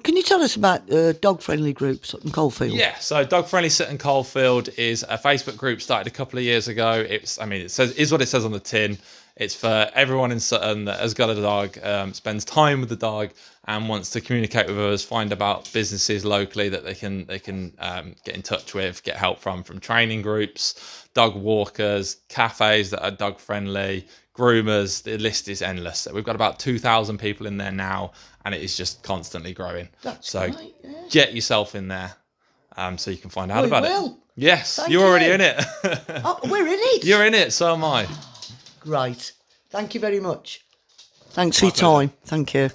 Can you tell us about dog-friendly groups up in Coalfield? Yeah, so Dog Friendly Sutton Coalfield is a Facebook group started a couple of years ago. It says what it says on the tin. It's for everyone in Sutton that has got a dog, spends time with the dog, and wants to communicate with us, find about businesses locally that they can get in touch with, get help from training groups, dog walkers, cafes that are dog friendly, groomers. The list is endless. So we've got about 2,000 people in there now, and it is just constantly growing. That's so great, yeah. Get yourself in there, so you can find out We about will. it. Yes, Thank you're already you. in it. Oh, we're in it. You're in it. So am I. Great. Thank you very much. Thanks for My your pleasure. time. Thank you.